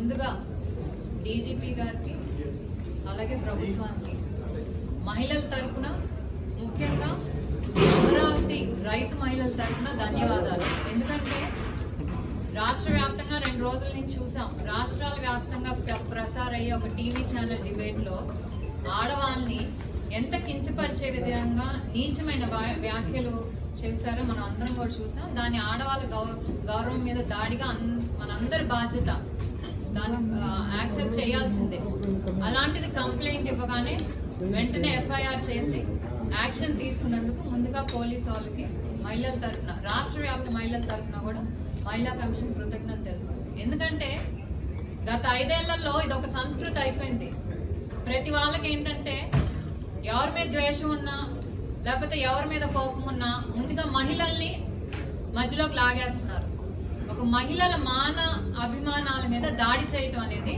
ముందుగా డీజీపీ గారికి అలాగే ప్రభుత్వానికి మహిళల తరపున ముఖ్యంగా అమరావతి రైతు మహిళల తరపున ధన్యవాదాలు. ఎందుకంటే రాష్ట్ర వ్యాప్తంగా 2 రోజుల నుంచి చూసాం, రాష్ట్రాల వ్యాప్తంగా ప్రసారయ్యే ఒక టీవీ ఛానల్ డిబేట్లో ఆడవాళ్ళని ఎంత కించపరిచే విధంగా నీచమైన వ్యాఖ్యలు చేశారో మనం అందరం కూడా చూసాం. దాని ఆడవాళ్ళ గౌరవం మీద దాడిగా మనందరి బాధ్యత, దాన్ని యాక్సెప్ట్ చేయాల్సిందే. అలాంటిది కంప్లైంట్ ఇవ్వగానే వెంటనే ఎఫ్ఐఆర్ చేసి యాక్షన్ తీసుకున్నందుకు ముందుగా పోలీసు వాళ్ళకి మహిళల తరఫున, రాష్ట్ర వ్యాప్త మహిళల తరఫున కూడా మహిళా కమిషన్ కృతజ్ఞతలు తెలుపుతారు. ఎందుకంటే గత 5 ఏళ్లలో ఇది ఒక సంస్కృతి అయిపోయింది. ప్రతి వాళ్ళకి ఏంటంటే ఎవరి మీద ద్వేషం ఉన్నా లేకపోతే ఎవరి మీద కోపం ఉన్నా ముందుగా మహిళల్ని మధ్యలోకి లాగేస్తున్నారు. ఒక మహిళల మాన అభిమానాల మీద దాడి చేయటం అనేది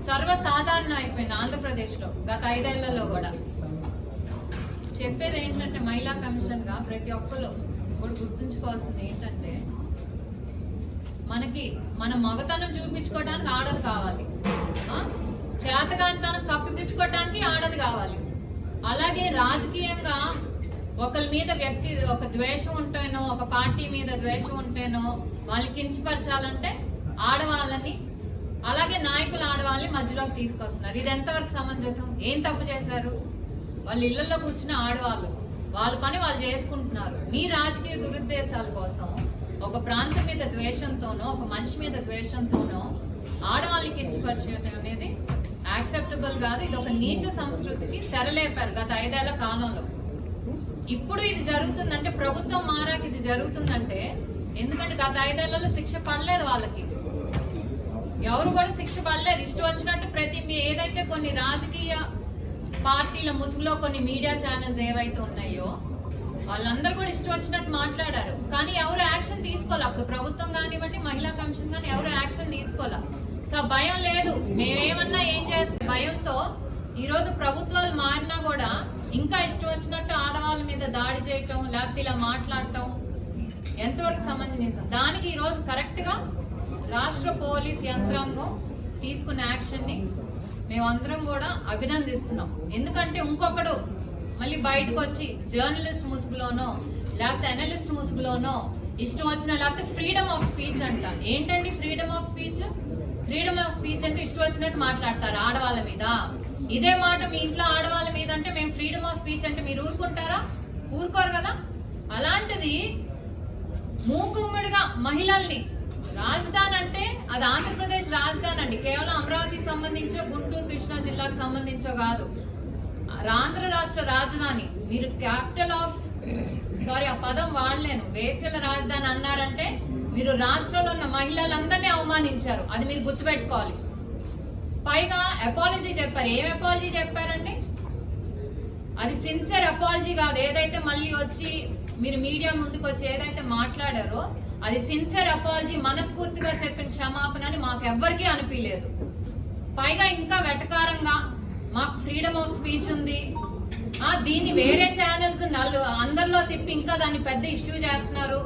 సర్వసాధారణ అయిపోయింది ఆంధ్రప్రదేశ్లో గత 5 ఏళ్లలో కూడా. చెప్పేది ఏంటంటే మహిళా కమిషన్గా ప్రతి ఒక్కరు కూడా గుర్తుంచుకోవాల్సింది ఏంటంటే మనకి మన మగతనం చూపించుకోవడానికి ఆడది కావాలి, చేతగానితనం కప్పిపుచ్చుకోవడానికి ఆడది కావాలి. అలాగే రాజకీయంగా ఒకరి మీద ఒక ద్వేషం ఉంటేనో, ఒక పార్టీ మీద ద్వేషం ఉంటేనో వాళ్ళని కించపరచాలంటే ఆడవాళ్ళని, అలాగే నాయకులు ఆడవాళ్ళని మధ్యలోకి తీసుకొస్తున్నారు. ఇది ఎంతవరకు సమంజసం? ఏం తప్పు చేశారు? వాళ్ళ ఇళ్లలో కూర్చున్న ఆడవాళ్ళు వాళ్ళ పని వాళ్ళు చేసుకుంటున్నారు. మీ రాజకీయ దురుద్దేశాల కోసం ఒక ప్రాంతం మీద ద్వేషంతోనో, ఒక మనిషి మీద ద్వేషంతోనో ఆడవాళ్ళకి కించపరిచడం అనేది యాక్సెప్టబుల్ కాదు. ఇది ఒక నీచ సంస్కృతికి తెరలేపారు గత 5 ఏళ్ల కాలంలో. ఇప్పుడు ఇది జరుగుతుందంటే, ప్రభుత్వం మారాక ఇది జరుగుతుందంటే, ఎందుకంటే గత 5 ఏళ్లలో శిక్ష పడలేదు వాళ్ళకి, ఎవరు కూడా శిక్ష పడలేదు. ఇష్టం వచ్చినట్టు ఏదైతే కొన్ని రాజకీయ పార్టీల ముసుగులో కొన్ని మీడియా ఛానల్స్ ఏవైతే ఉన్నాయో వాళ్ళందరూ కూడా ఇష్టం వచ్చినట్టు మాట్లాడారు. కానీ ఎవరు యాక్షన్ తీసుకోవాలి. అప్పుడు ప్రభుత్వం కానివ్వండి, మహిళా కమిషన్ కానీ ఎవరు యాక్షన్ తీసుకోవాలి. సో భయం లేదు, మేమేమన్నా ఏం చేస్తాం భయంతో ఈరోజు ప్రభుత్వాలు మారినా కూడా ఇంకా ఇష్టం వచ్చినట్టు ఆడవాళ్ళ మీద దాడి చేయటం, లేకపోతే ఇలా మాట్లాడటం ఎంతవరకు సమంజసం? దానికి ఈరోజు కరెక్ట్గా రాష్ట్ర పోలీస్ యంత్రాంగం తీసుకున్న యాక్షన్ని మేమందరం కూడా అభినందిస్తున్నాం. ఎందుకంటే ఇంకొకడు మళ్ళీ బయటకు వచ్చి జర్నలిస్ట్ ముసుగులోనో లేకపోతే అనలిస్ట్ ముసుగులోనో ఇష్టం వచ్చిన, లేకపోతే ఫ్రీడమ్ ఆఫ్ స్పీచ్ అంట. ఏంటండి freedom of speech? Freedom of speech అంటే ఇష్టం వచ్చినట్టు మాట్లాడతారు ఆడవాళ్ళ మీద. ఇదే మాట మీ ఇంట్లో ఆడవాళ్ళ మీద అంటే మేము ఫ్రీడమ్ ఆఫ్ స్పీచ్ అంటే మీరు ఊరుకుంటారా? ఊరుకోరు కదా. అలాంటిది మూకుమ్మడిగా మహిళల్ని, రాజధాని అంటే అది ఆంధ్రప్రదేశ్ రాజధాని అండి, కేవలం అమరావతికి సంబంధించో గుంటూరు కృష్ణా జిల్లాకు సంబంధించో కాదు, ఆంధ్ర రాష్ట్ర రాజధాని. మీరు క్యాపిటల్ ఆఫ్ ఆ పదం వాడలేను, వేశ్యల రాజధాని అన్నారంటే మీరు రాష్ట్రంలో ఉన్న మహిళలందరినీ అవమానించారు. అది మీరు గుర్తుపెట్టుకోవాలి. పైగా అపాలజీ చెప్పారు. ఏం అపాలజీ చెప్పారండి? అది సిన్సియర్ అపాలజీ కాదు. ఏదైతే మళ్ళీ వచ్చి మీరు మీడియా ముందుకు వచ్చి ఏదైతే మాట్లాడారో అది సిన్సియర్ అపాలజీ, మనస్ఫూర్తిగా చెప్పిన క్షమాపణ అని మాకు ఎవ్వరికీ అనిపించలేదు. పైగా ఇంకా వెటకారంగా మాకు ఫ్రీడమ్ ఆఫ్ స్పీచ్ ఉంది, దీన్ని వేరే ఛానల్స్ అందరిలో తిప్పి ఇంకా దాన్ని పెద్ద ఇష్యూ చేస్తున్నారు,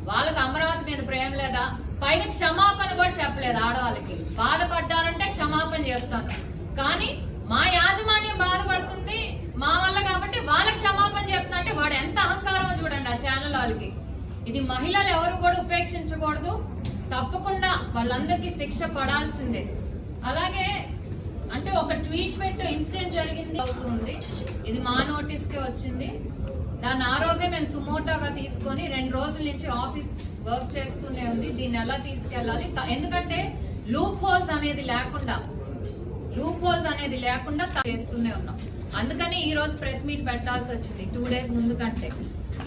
వాళ్ళకి అమరావతి మీద ప్రేమ లేదా, పైగా క్షమాపణ కూడా చెప్పలేదు ఆడవాళ్ళకి. బాధపడ్డారంటే క్షమాపణ చేస్తాను, కానీ మా యాజమాన్యం బాధపడుతుంది మా వల్ల కాబట్టి వాళ్ళకి క్షమాపణ చెప్తా అంటే వాడు ఎంత అహంకారమో చూడండి ఆ ఛానల్ వాళ్ళకి. ఇది మహిళలు ఎవరు కూడా ఉపేక్షించకూడదు, తప్పకుండా వాళ్ళందరికీ శిక్ష పడాల్సిందే. అలాగే అంటే ఒక ట్వీట్ పెట్టు ఇన్సిడెంట్ జరిగింది అవుతుంది, ఇది మా నోటీస్కే వచ్చింది. దాన్ని ఆ రోజే మేము సుమోటోగా తీసుకొని 2 రోజుల నుంచి ఆఫీస్ వర్క్ చేస్తూనే ఉంది. దీన్ని ఎలా తీసుకెళ్ళాలి, ఎందుకంటే లూప్ హోల్స్ అనేది లేకుండా చేస్తూనే ఉన్నాం. అందుకని ఈ రోజు ప్రెస్ మీట్ పెట్టాల్సి వచ్చింది 2 డేస్ ముందు కంటే.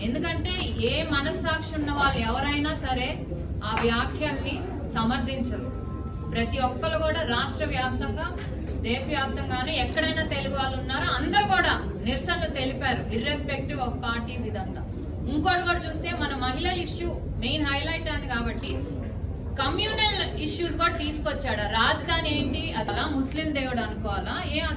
ఎందుకంటే ఏ మనస్సాక్షి ఉన్న వాళ్ళు ఎవరైనా సరే ఆ వ్యాఖ్యల్ని సమర్థించరు. ప్రతి ఒక్కరు కూడా రాష్ట్ర వ్యాప్తంగా, దేశవ్యాప్తంగానే ఎక్కడైనా తెలుగు వాళ్ళు ఉన్నారో అందరూ కూడా నిరసనలు తెలిపారు, ఇర్రెస్పెక్టివ్ ఆఫ్ పార్టీస్. ఇదంతా ఇంకోటి కూడా చూస్తే మన మహిళల ఇష్యూ మెయిన్ హైలైట్ అని కాబట్టి కమ్యూనల్ ఇష్యూస్ కూడా తీసుకొచ్చాడు. రాజధాని ఏంటి, అలా ముస్లిం దేవుడు అనుకోవాలా?